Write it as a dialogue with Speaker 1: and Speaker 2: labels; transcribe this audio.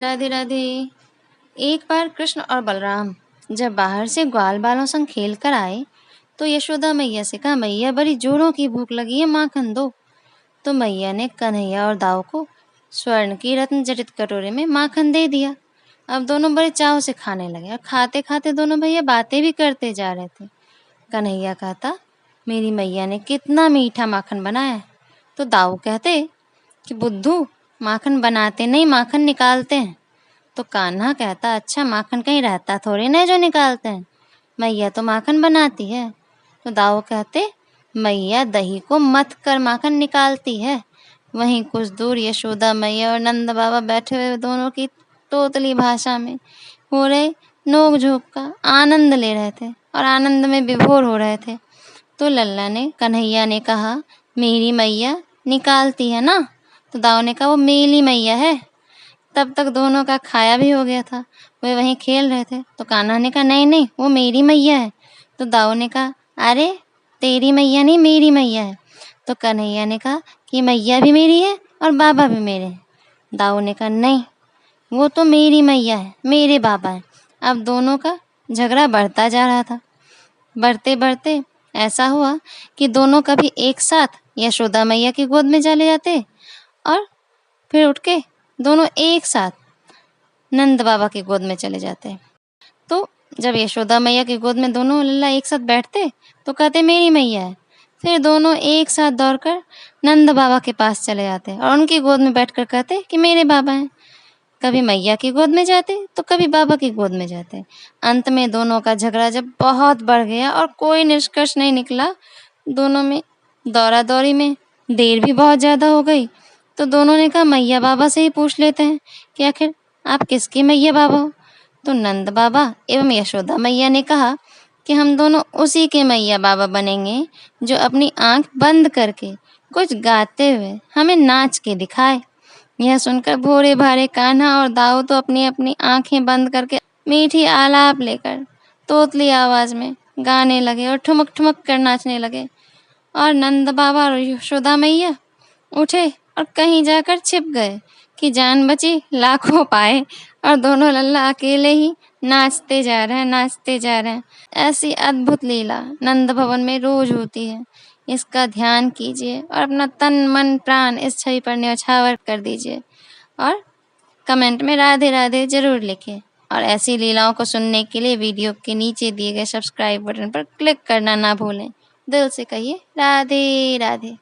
Speaker 1: राधे राधे। एक बार कृष्ण और बलराम जब बाहर से ग्वाल बालों संग खेल कर आए तो यशोदा मैया से कहा, मैया बड़ी जोरों की भूख लगी है, माखन दो। तो मैया ने कन्हैया और दाऊ को स्वर्ण की रत्न जटित कटोरे में माखन दे दिया। अब दोनों बड़े चाव से खाने लगे और खाते खाते दोनों भैया बातें भी करते जा रहे थे। कन्हैया कहता, मेरी मैया ने कितना मीठा माखन बनाया है। तो दाऊ कहते कि बुद्धू, माखन बनाते नहीं, माखन निकालते हैं। तो कान्हा कहता, अच्छा माखन कहीं रहता थोड़ी ना है जो निकालते हैं, मैया तो माखन बनाती है। तो दाऊ कहते, मैया दही को मथ कर माखन निकालती है। वहीं कुछ दूर यशोदा मैया और नंद बाबा बैठे हुए दोनों की तोतली भाषा में हो रहे नोक झोंक का आनंद ले रहे थे और आनंद में विभोर हो रहे थे। तो लल्ला ने कन्हैया ने कहा, मेरी मैया निकालती है ना। तो दाऊ ने कहा, वो मेरी मैया है। तब तक दोनों का खाया भी हो गया था, वे वहीं खेल रहे थे। तो कान्हा ने कहा, नहीं नहीं, वो मेरी मैया है। तो दाऊ ने कहा, अरे तेरी मैया नहीं, मेरी मैया है। तो कन्हैया ने कहा कि मैया भी मेरी है और बाबा भी मेरे हैं। दाऊ ने कहा, नहीं, वो तो मेरी मैया है, मेरे बाबा है। अब दोनों का झगड़ा बढ़ता जा रहा था। बढ़ते बढ़ते ऐसा हुआ कि दोनों कभी एक साथ यशोदा मैया की गोद में चले जाते और फिर उठ के दोनों एक साथ नंद बाबा की गोद में चले जाते। तो जब यशोदा मैया की गोद में दोनों लल्ला एक साथ बैठते तो कहते, मेरी मैया है। फिर दोनों एक साथ दौड़कर नंद बाबा के पास चले जाते और उनकी गोद में बैठकर कहते कि मेरे बाबा हैं। कभी मैया की गोद में जाते तो कभी बाबा की गोद में जाते। अंत में दोनों का झगड़ा जब बहुत बढ़ गया और कोई निष्कर्ष नहीं निकला, दोनों में दौरा दौरी में देर भी बहुत ज़्यादा हो गई। तो दोनों ने कहा, मैया बाबा से ही पूछ लेते हैं कि आखिर आप किसके मैया बाबा हो। तो नंद बाबा एवं यशोदा मैया ने कहा कि हम दोनों उसी के मैया बाबा बनेंगे जो अपनी आंख बंद करके कुछ गाते हुए हमें नाच के दिखाए। यह सुनकर भोरे भारे कान्हा और दाऊ तो अपनी अपनी आंखें बंद करके मीठी आलाप लेकर तोतली आवाज में गाने लगे और ठुमक ठुमक कर नाचने लगे। और नंद बाबा और यशोदा मैया उठे और कहीं जाकर छिप गए कि जान बची लाखों पाए। और दोनों लल्ला अकेले ही नाचते जा रहे हैं, नाचते जा रहे हैं। ऐसी अद्भुत लीला नंद भवन में रोज होती है। इसका ध्यान कीजिए और अपना तन मन प्राण इस छवि पर न्यौछावर कर दीजिए और कमेंट में राधे राधे जरूर लिखें। और ऐसी लीलाओं को सुनने के लिए वीडियो के नीचे दिए गए सब्सक्राइब बटन पर क्लिक करना ना भूलें। दिल से कहिए राधे राधे।